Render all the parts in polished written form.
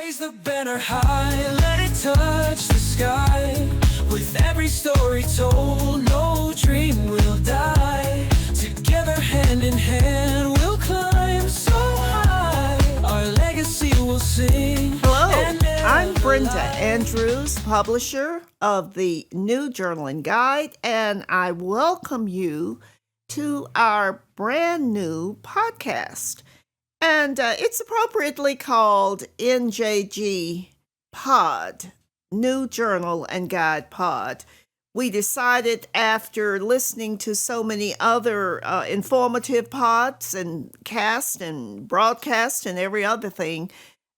Raise the banner high, let it touch the sky. With every story told, no dream will die. Together, hand in hand, we'll climb so high. Our legacy will sing. Hello, and never I'm Brenda lie. Andrews, publisher of the New Journal and Guide, and I welcome you to our brand new podcast. And it's appropriately called Njgpod, New Journal and Guide Pod. We decided after listening to so many other informative pods and cast and broadcast and every other thing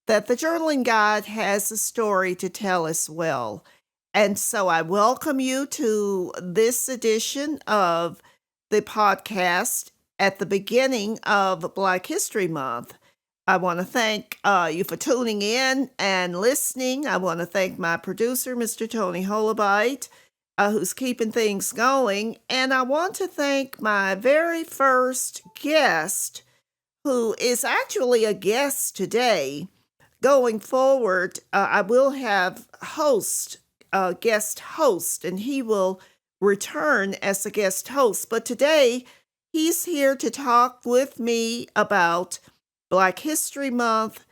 that the Journaling Guide has a story to tell as well. And so I welcome you to this edition of the podcast at the beginning of Black History Month. I want to thank you for tuning in and listening. I want to thank my producer, Mr. Tony Holobite, who's keeping things going. And I want to thank my very first guest, who is actually a guest today. Going forward, I will have guest host, and he will return as a guest host. But today, he's here to talk with me about Black History Month,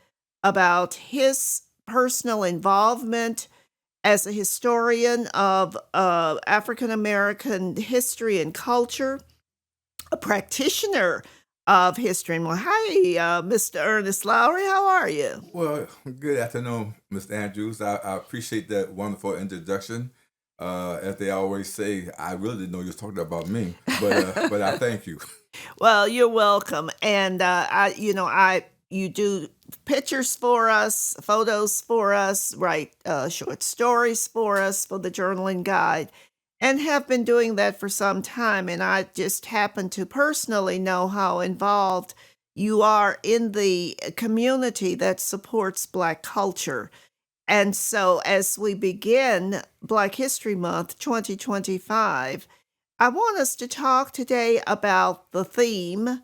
about his personal involvement as a historian of African American history and culture, a practitioner of history. Well, hi, Mr. Ernest Lowry. How are you? Well, good afternoon, Mr. Andrews. I appreciate that wonderful introduction. As they always say, I really didn't know you was talking about me, but I thank you. Well, you're welcome. And you do pictures for us, photos for us, write short stories for us for the Journaling Guide, and have been doing that for some time. And I just happen to personally know how involved you are in the community that supports Black culture. And so as we begin Black History Month 2025, I want us to talk today about the theme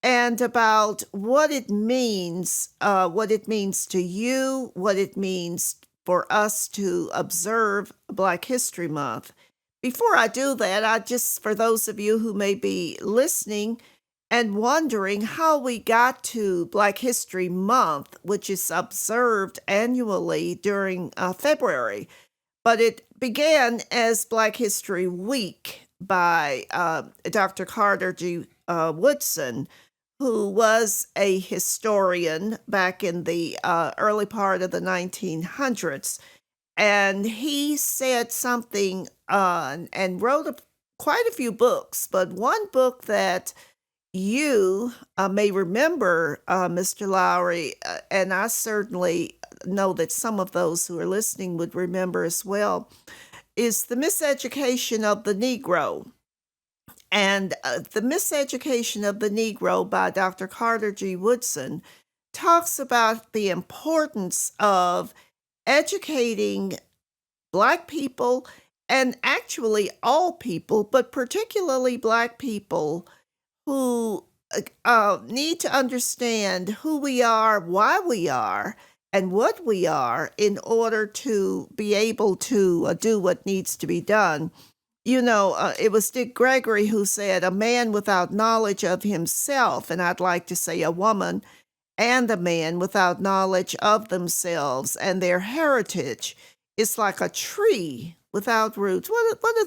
and about what it means to you, what it means for us to observe Black History Month. Before I do that, for those of you who may be listening and wondering how we got to Black History Month, which is observed annually during February. But it began as Black History Week by Dr. Carter G. Woodson, who was a historian back in the early part of the 1900s. And he said something and wrote quite a few books, but one book that you may remember, Mr. Lowry, and I certainly know that some of those who are listening would remember as well, is The Miseducation of the Negro. And The Miseducation of the Negro by Dr. Carter G. Woodson talks about the importance of educating Black people, and actually all people, but particularly Black people, who need to understand who we are, why we are, and what we are in order to be able to do what needs to be done. It was Dick Gregory who said, a man without knowledge of himself, and I'd like to say a woman and a man without knowledge of themselves and their heritage, is like a tree without roots.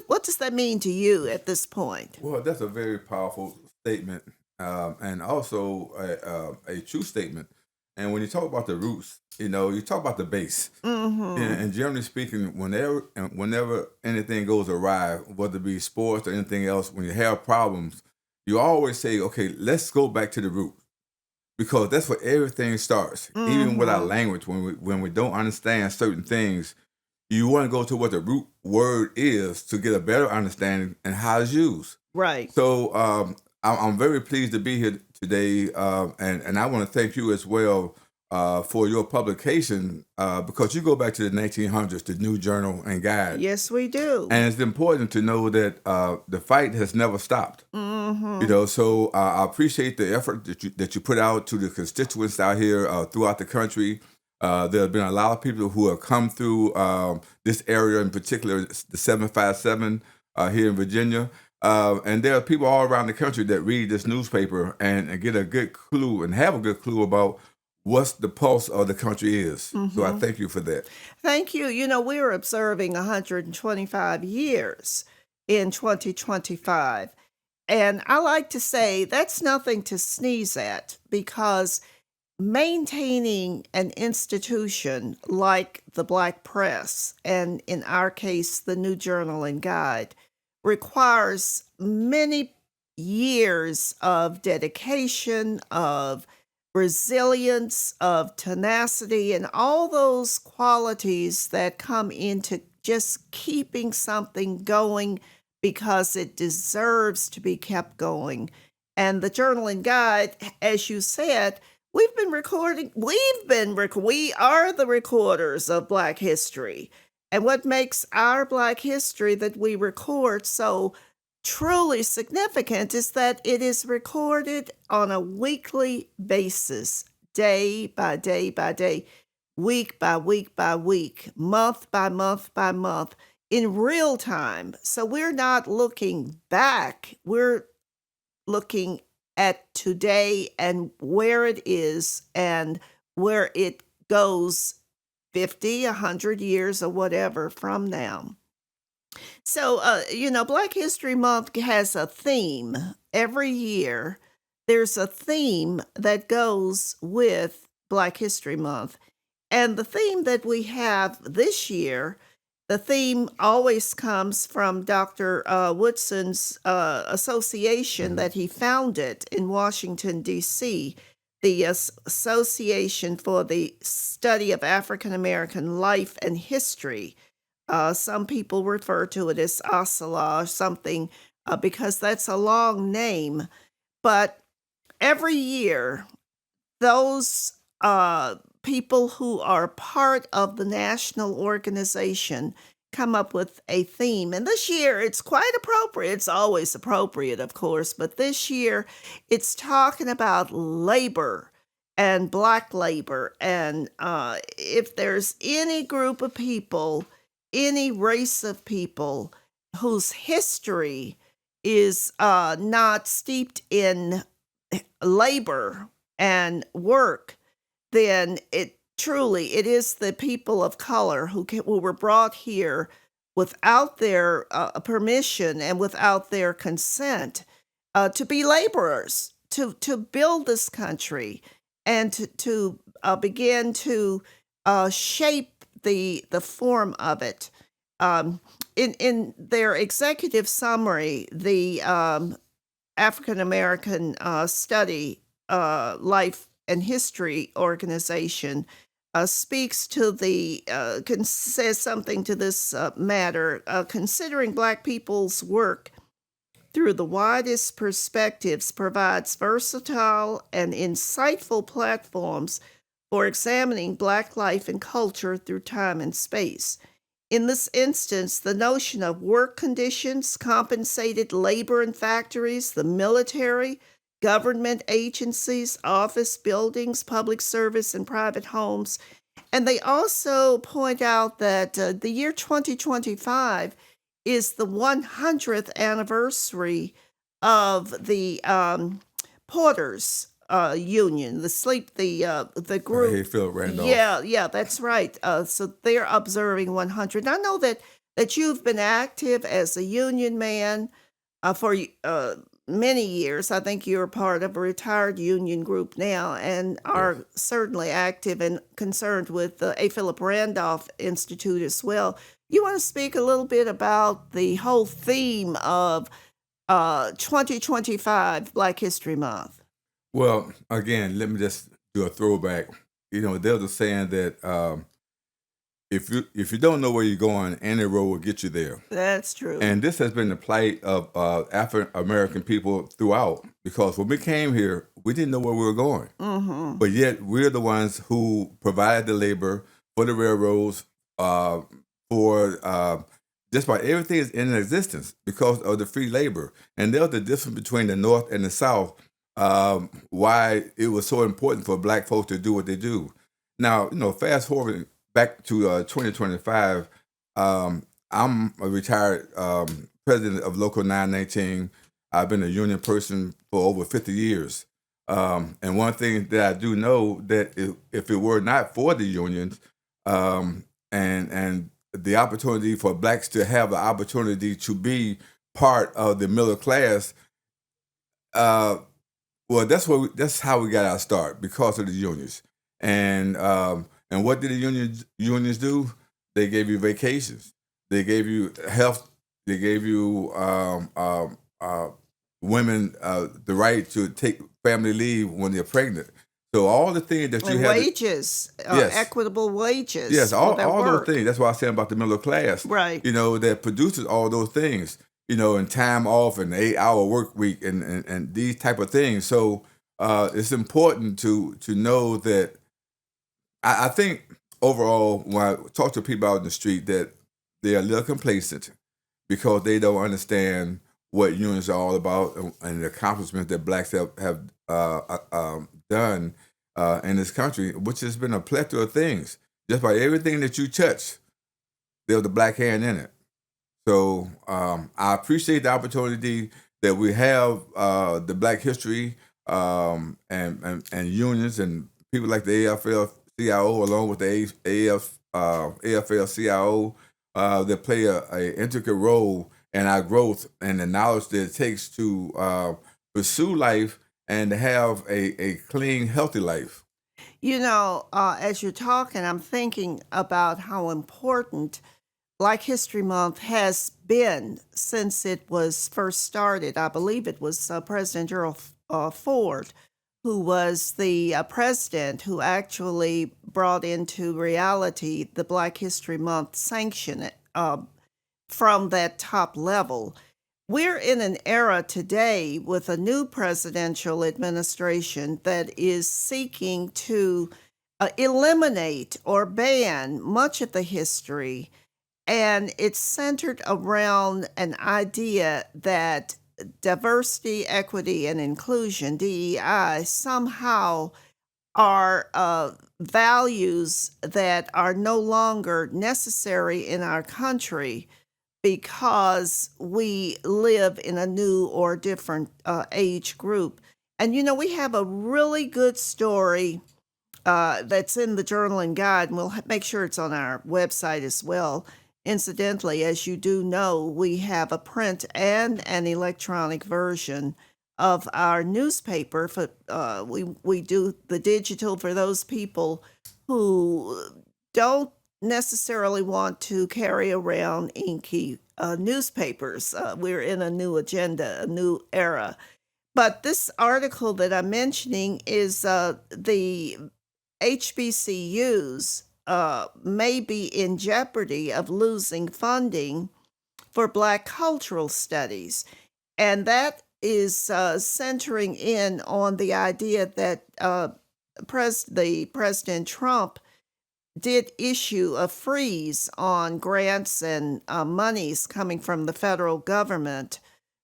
What does that mean to you at this point? Well, that's a very powerful statement, and also a true statement. And when you talk about the roots, you talk about the base. Mm-hmm. And generally speaking, whenever anything goes awry, whether it be sports or anything else, when you have problems, you always say, okay, let's go back to the root. Because that's where everything starts. Mm-hmm. Even with our language, when we don't understand certain things, you want to go to what the root word is to get a better understanding and how it's used. Right. So I'm very pleased to be here today, and I want to thank you as well for your publication because you go back to the 1900s, the New Journal and Guide. Yes, we do. And it's important to know that the fight has never stopped. Mm-hmm. So I appreciate the effort that you put out to the constituents out here throughout the country. There have been a lot of people who have come through this area, in particular, the 757 here in Virginia. And there are people all around the country that read this newspaper and get a good clue and have a good clue about what's the pulse of the country is. So I thank you for that. Thank you. You know, we're observing 125 years in 2025. And I like to say that's nothing to sneeze at, because maintaining an institution like the Black Press, and in our case, the New Journal and Guide, requires many years of dedication, of resilience, of tenacity, and all those qualities that come into just keeping something going because it deserves to be kept going. And the Journal and Guide, as you said, we are the recorders of Black history. And what makes our Black history that we record so truly significant is that it is recorded on a weekly basis, day by day by day, week by week by week, month by month by month, in real time. So we're not looking back, we're looking at today and where it is and where it goes 50, 100 years or whatever from now. So, Black History Month has a theme. Every year, there's a theme that goes with Black History Month. And the theme that we have this year, the theme always comes from Dr. Woodson's association that he founded in Washington, D.C., the Association for the Study of African American Life and History. Some people refer to it as ASALA or something because that's a long name. But every year, those people who are part of the national organization come up with a theme. And this year, it's quite appropriate. It's always appropriate, of course, but this year, it's talking about labor and Black labor. And if there's any group of people, any race of people whose history is not steeped in labor and work, then it is the people of color who were brought here without their permission and without their consent to be laborers, to build this country and to begin to shape the form of it. In their executive summary, the African American Study Life and History Organization speaks to says something to this matter, considering Black people's work through the widest perspectives provides versatile and insightful platforms for examining Black life and culture through time and space. In this instance, the notion of work conditions, compensated labor in factories, the military, government agencies, office buildings, public service, and private homes. And they also point out that the year 2025 is the 100th anniversary of the Porters Union, the group. Hayfield Randolph. Yeah, that's right. So they're observing 100. I know that you've been active as a union man for many years. I think you're part of a retired union group now and are certainly active and concerned with the A. Philip Randolph Institute as well. You want to speak a little bit about the whole theme of 2025 Black History Month? Well, again, let me just do a throwback. There's a saying that if you don't know where you're going, any road will get you there. That's true. And this has been the plight of African American people throughout, because when we came here, we didn't know where we were going. Mm-hmm. But yet we're the ones who provide the labor for the railroads, for just about everything is in existence because of the free labor. And there's the difference between the North and the South, why it was so important for Black folks to do what they do. Now, fast forward back to 2025. I'm a retired president of Local 919. I've been a union person for over 50 years. And one thing that I do know that if it were not for the unions, and the opportunity for blacks to have the opportunity to be part of the middle class, well, that's how we got our start, because of the unions. And what did the unions do? They gave you vacations. They gave you health. They gave you women the right to take family leave when they're pregnant. So all the things that you And had, wages, yes, equitable wages. yes, for all their those work. things. That's why I say about the middle class, Right. that produces all those things, and time off and 8-hour work week and these type of things. So it's important to know that. I think overall, when I talk to people out in the street, that they're a little complacent because they don't understand what unions are all about and the accomplishments that blacks have done in this country, which has been a plethora of things. Just by everything that you touch, there's a black hand in it. So I appreciate the opportunity that we have, the Black History and unions and people like the AFL-CIO, along with the AFL-CIO, that play a intricate role in our growth and the knowledge that it takes to pursue life and to have a clean, healthy life. As you're talking, I'm thinking about how important Black History Month has been since it was first started. I believe it was President Gerald Ford who was the president who actually brought into reality the Black History Month sanction from that top level. We're in an era today with a new presidential administration that is seeking to eliminate or ban much of the history. And it's centered around an idea that diversity, equity, and inclusion, DEI, somehow are values that are no longer necessary in our country because we live in a new or different age group. And we have a really good story that's in the Journal and Guide, and we'll make sure it's on our website as well. Incidentally, as you do know, we have a print and an electronic version of our newspaper. We do the digital for those people who don't necessarily want to carry around inky newspapers. We're in a new agenda, a new era. But this article that I'm mentioning is the HBCUs may be in jeopardy of losing funding for Black cultural studies. And that is centering in on the idea that President Trump did issue a freeze on grants and monies coming from the federal government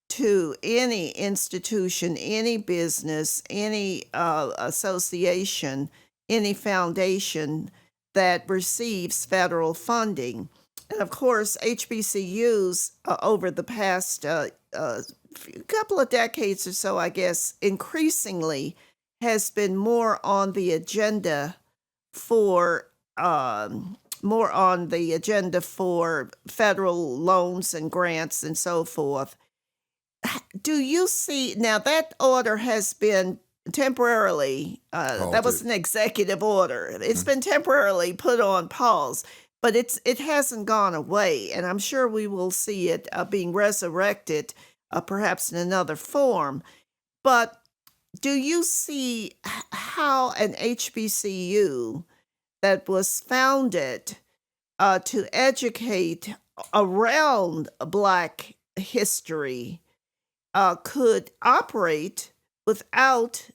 to any institution, any business, any association, any foundation that receives federal funding. And of course, HBCUs over the past couple of decades or so, I guess, increasingly has been more on the agenda for federal loans and grants and so forth. Do you see now that order has been temporarily, that was an executive order. It's been temporarily put on pause, but it hasn't gone away. And I'm sure we will see it being resurrected, perhaps in another form. But do you see how an HBCU that was founded to educate around Black history could operate without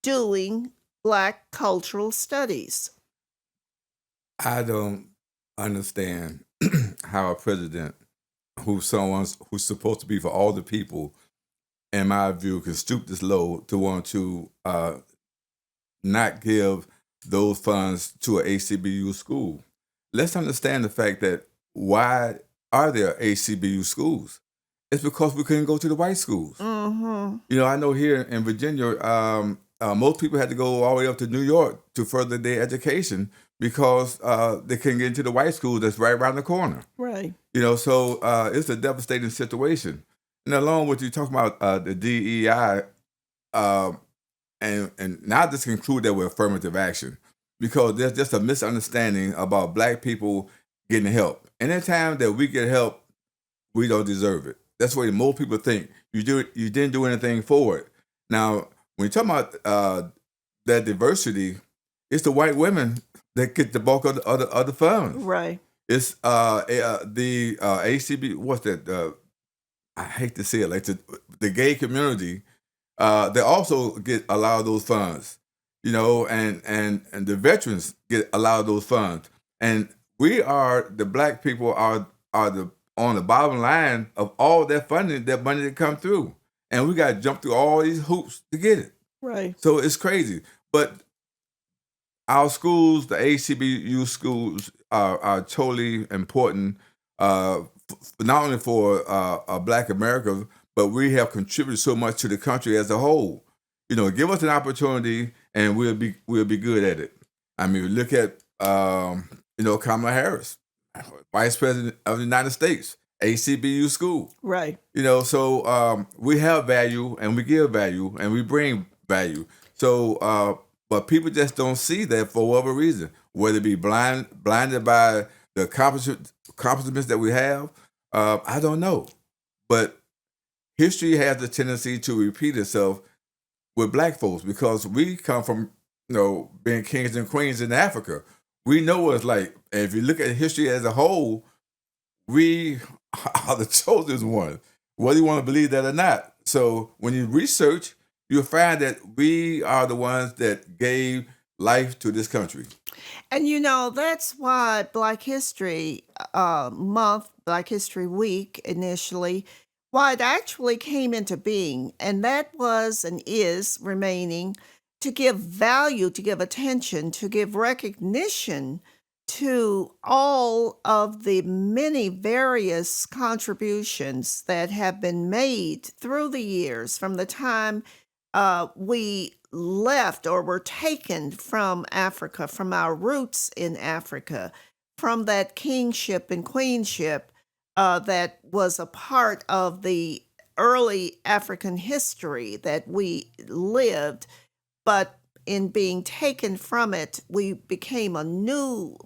doing Black cultural studies? I don't understand how a president who's supposed to be for all the people, in my view, can stoop this low to want to not give those funds to a HBCU school. Let's understand the fact that why are there HBCU schools? It's because we couldn't go to the white schools. Mm-hmm. You know, I know here in Virginia, most people had to go all the way up to New York to further their education because they couldn't get into the white school that's right around the corner. Right. You know, so it's a devastating situation. And along with you talking about the DEI, and not just conclude that with affirmative action, because there's just a misunderstanding about Black people getting help. Anytime that we get help, we don't deserve it. That's what most people think. You didn't do anything for it. Now, when you talk about that diversity, it's the white women that get the bulk of the funds. Right. It's the ACB. What's that? I hate to say it, like the gay community. They also get a lot of those funds, you know, and the veterans get a lot of those funds. And we are the Black people are the on the bottom line of all that funding, that money that come through, and we got to jump through all these hoops to get it. Right. So it's crazy, but our schools, the HBCU schools, are totally important, not only for Black America, but we have contributed so much to the country as a whole. You know, give us an opportunity, and we'll be good at it. I mean, look at Kamala Harris, Vice President of the United States, HBCU school. Right. You know, so we have value, and we give value, and we bring value. So, but people just don't see that for whatever reason, whether it be blinded by the accomplishments that we have. I don't know, but history has a tendency to repeat itself with Black folks because we come from, being kings and queens in Africa. We know what it's like. And if you look at history as a whole, we are the chosen one, whether you want to believe that or not. So when you research, you'll find that we are the ones that gave life to this country. And that's why Black History Month, Black History Week initially, why it actually came into being. And that was and is remaining to give value, to give attention, to give recognition to all of the many various contributions that have been made through the years from the time we left or were taken from Africa, from our roots in Africa, from that kingship and queenship that was a part of the early African history that we lived. But in being taken from it, we became a new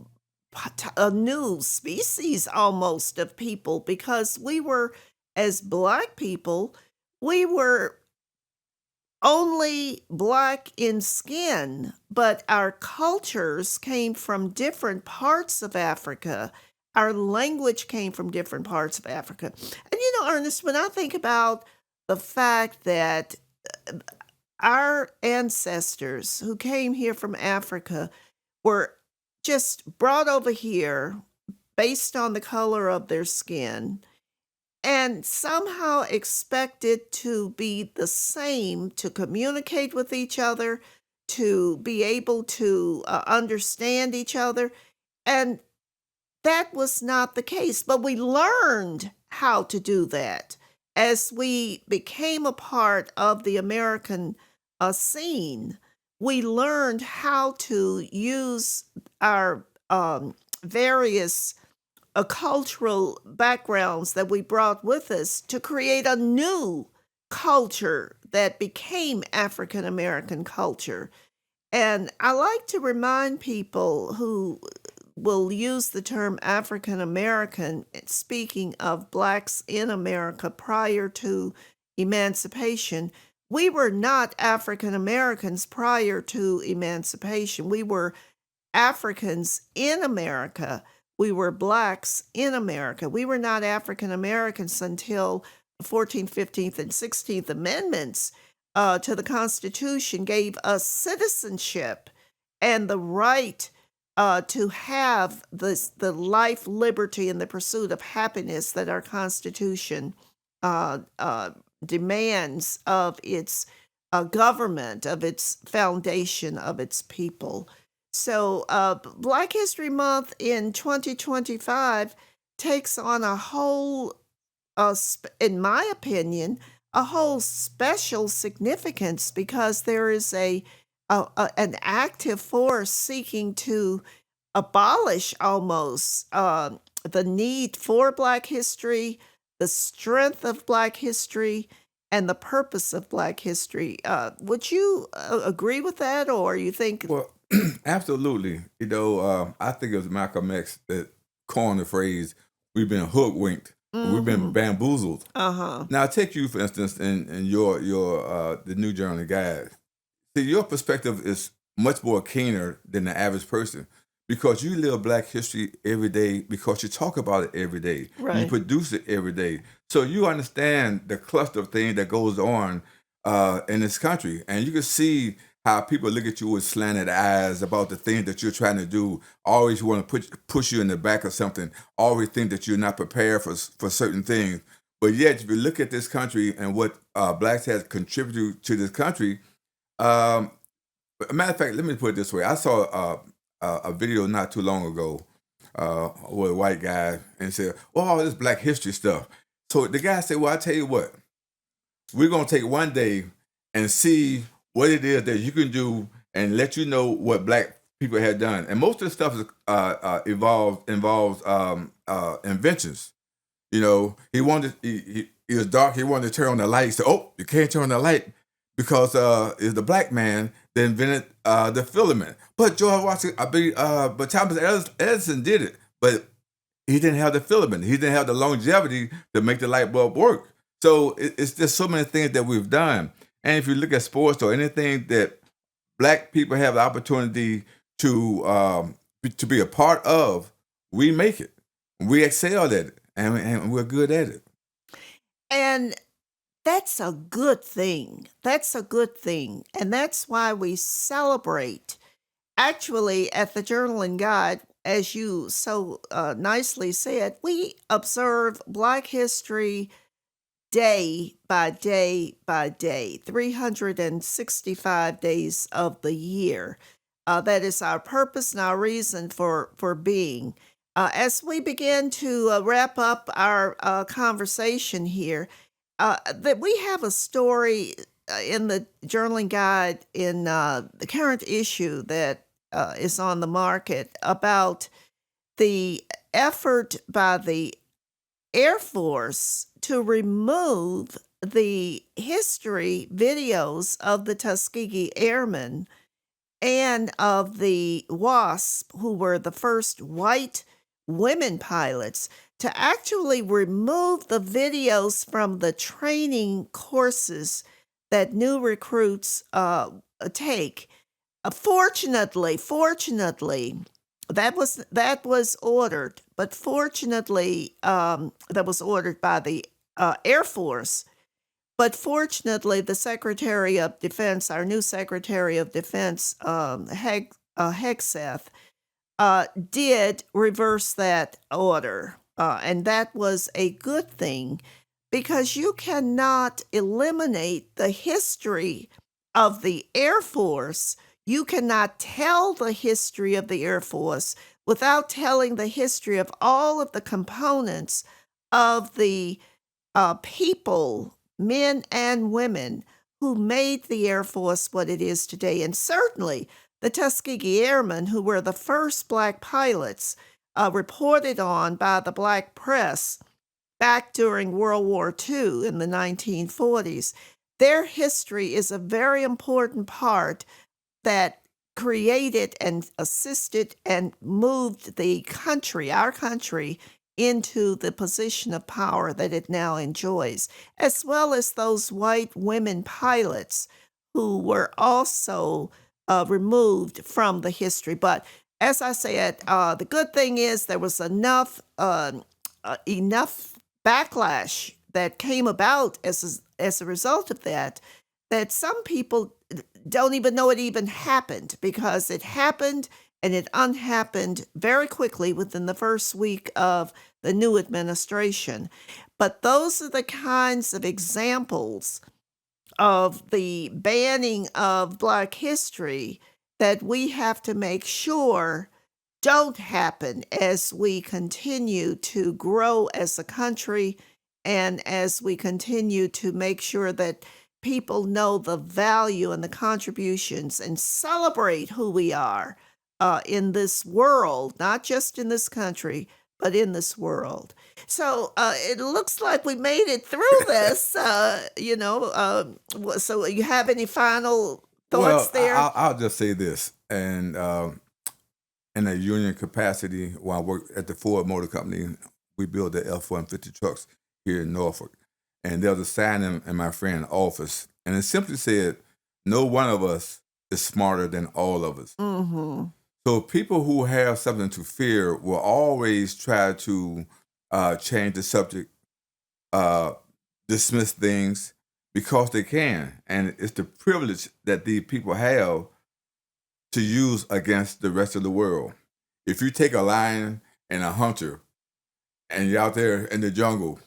species almost of people, because we were, as Black people, we were only Black in skin, but our cultures came from different parts of Africa. Our language came from different parts of Africa. And Ernest, when I think about the fact that our ancestors who came here from Africa were just brought over here based on the color of their skin and somehow expected to be the same, to communicate with each other, to be able to understand each other. And that was not the case. But we learned how to do that as we became a part of the American scene. We learned how to use our various cultural backgrounds that we brought with us to create a new culture that became African American culture. And I like to remind people who will use the term African American, speaking of Blacks in America prior to emancipation, we were not African Americans prior to emancipation. We were Africans in America. We were Blacks in America. We were not African Americans until the 14th, 15th, and 16th Amendments to the Constitution gave us citizenship and the right to have the life, liberty, and the pursuit of happiness that our Constitution demands of its government, of its foundation, of its people. So, Black History Month in 2025 takes on a whole, in my opinion, a whole special significance because there is an active force seeking to abolish almost the need for Black history, the strength of Black history, and the purpose of Black history. Would you agree with that, or you think? Well, absolutely. I think it was Malcolm X that coined the phrase, we've been hoodwinked, we've been bamboozled. Uh-huh. Now, take you, for instance, in your the New Journal Guide. See, your perspective is much more keener than the average person because you live Black history every day because you talk about it every day. You Right. produce it every day. So you understand the cluster of things that goes on in this country. And you can see how people look at you with slanted eyes about the things that you're trying to do. Always want to push you in the back of something. Always think that you're not prepared for certain things. But yet, if you look at this country and what Blacks have contributed to this country, a matter of fact, let me put it this way. I saw a video not too long ago with a white guy and said, "Oh, all this Black history stuff." So the guy said, "Well, I tell you what, we're going to take one day and see what it is that you can do and let you know what Black people have done." And most of the stuff is, involves inventions. He wanted, he was dark. He wanted to turn on the light. He said, "Oh, you can't turn on the light because it's the Black man that invented the filament." But George Washington, but Thomas Edison did it. But he didn't have the filament. He didn't have the longevity to make the light bulb work. So it's just so many things that we've done. And if you look at sports or anything that Black people have the opportunity to be a part of, we make it. We excel at it, and we're good at it. And that's a good thing. That's a good thing. And that's why we celebrate. Actually, at the Journal and Guide, as you so nicely said, we observe Black history day by day by day, 365 days of the year. That is our purpose and our reason for being. As we begin to wrap up our conversation here, that we have a story in the journaling guide in the current issue that is on the market about the effort by the Air Force to remove the history videos of the Tuskegee Airmen and of the WASP, who were the first white women pilots, to actually remove the videos from the training courses that new recruits take. Fortunately, that was ordered, but fortunately, that was ordered by the Air Force. But fortunately, the Secretary of Defense, our new Secretary of Defense, Hegseth, did reverse that order. And that was a good thing because you cannot eliminate the history of the Air Force. You cannot tell the history of the Air Force without telling the history of all of the components of the people, men and women, who made the Air Force what it is today. And certainly the Tuskegee Airmen, who were the first Black pilots reported on by the Black press back during World War II in the 1940s. Their history is a very important part that created and assisted and moved the country, our country, into the position of power that it now enjoys, as well as those white women pilots who were also removed from the history. But as I said, the good thing is there was enough backlash that came about as a result of that some people don't even know it even happened, because it happened and it unhappened very quickly within the first week of the new administration. But those are the kinds of examples of the banning of Black history that we have to make sure don't happen as we continue to grow as a country and as we continue to make sure that people know the value and the contributions and celebrate who we are in this world, not just in this country, but in this world. So it looks like we made it through this. So you have any final thoughts there? I'll just say this, and in a union capacity, while I worked at the Ford Motor Company, we built the F-150 trucks here in Norfolk. And there was a sign in my friend's office, and it simply said, "No one of us is smarter than all of us." Mm-hmm. So people who have something to fear will always try to change the subject, dismiss things because they can. And it's the privilege that these people have to use against the rest of the world. If you take a lion and a hunter and you're out there in the jungle,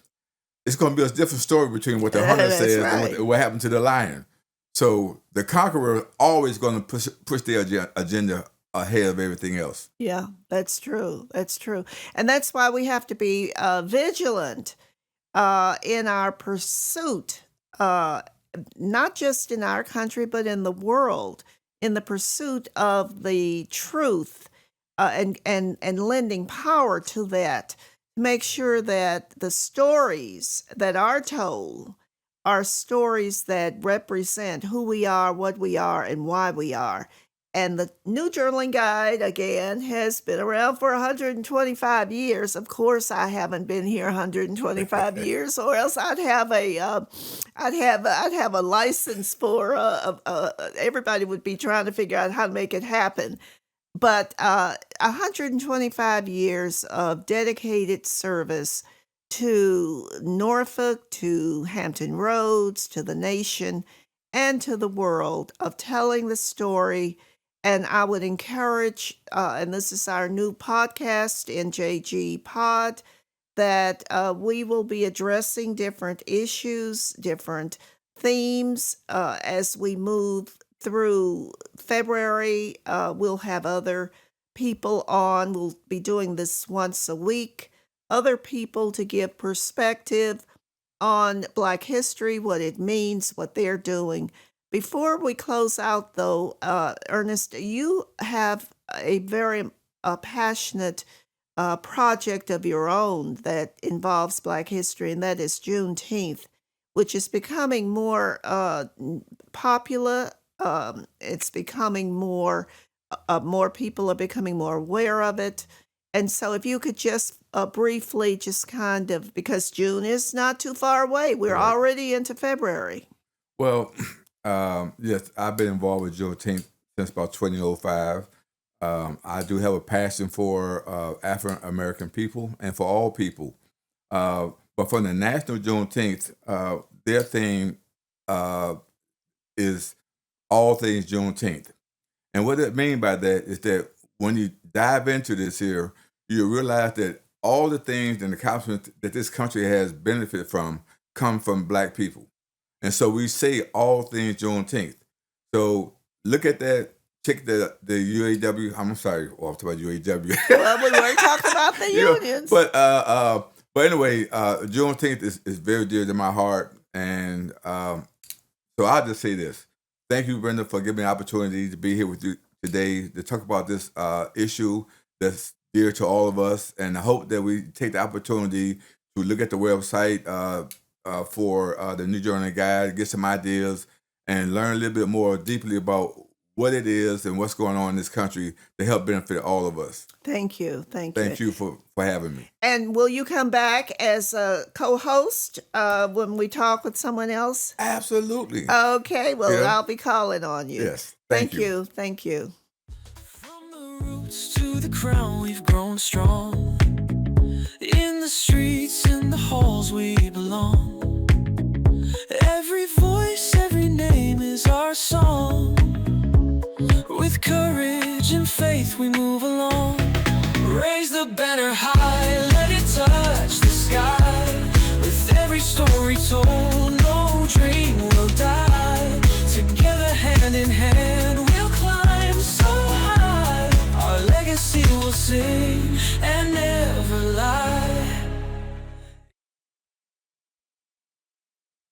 it's going to be a different story between what the hunter says and what happened to the lion. So the conqueror always going to push their agenda ahead of everything else. Yeah, that's true. That's true. And that's why we have to be vigilant in our pursuit, not just in our country, but in the world, in the pursuit of the truth and lending power to that. Make sure that the stories that are told are stories that represent who we are, what we are, and why we are. And the New Journaling Guide, again, has been around for 125 years. Of course, I haven't been here 125 years, or else I'd have a license for. Everybody would be trying to figure out how to make it happen. But 125 years of dedicated service to Norfolk, to Hampton Roads, to the nation, and to the world of telling the story. And I would encourage, and this is our new podcast, Njgpod, that we will be addressing different issues, different themes as we move through February. We'll have other people on. We'll be doing this once a week. Other people to give perspective on Black history, what it means, what they're doing. Before we close out, though, Ernest, you have a very passionate project of your own that involves Black history, and that is Juneteenth, which is becoming more popular. It's becoming more people are becoming more aware of it. And so if you could just briefly just kind of, because June is not too far away. We're already into February. Well, yes, I've been involved with Juneteenth since about 2005. I do have a passion for African American people and for all people. But for the National Juneteenth, their theme is all things Juneteenth. And what I mean by that is that when you dive into this here, you realize that all the things and accomplishments that this country has benefited from come from Black people. And so we say all things Juneteenth. So look at that, check the UAW. I'm sorry, I'll talk about UAW. Well, we weren't talking about the unions. But anyway, Juneteenth is very dear to my heart. And so I'll just say this. Thank you, Brenda, for giving me the opportunity to be here with you today to talk about this issue that's dear to all of us. And I hope that we take the opportunity to look at the website for the New Journaling Guide, get some ideas, and learn a little bit more deeply about what it is and what's going on in this country to help benefit all of us. Thank you. Thank you for having me. And will you come back as a co-host when we talk with someone else? Absolutely. Okay. Well, Yeah. I'll be calling on you. Yes. Thank you. Thank you. From the roots to the crown, we've grown strong. In the streets, in the halls, we belong. Every voice, every name is our song. With courage and faith, we move along. Raise the banner high, let it touch the sky. With every story told, no dream will die. Together, hand in hand, we'll climb so and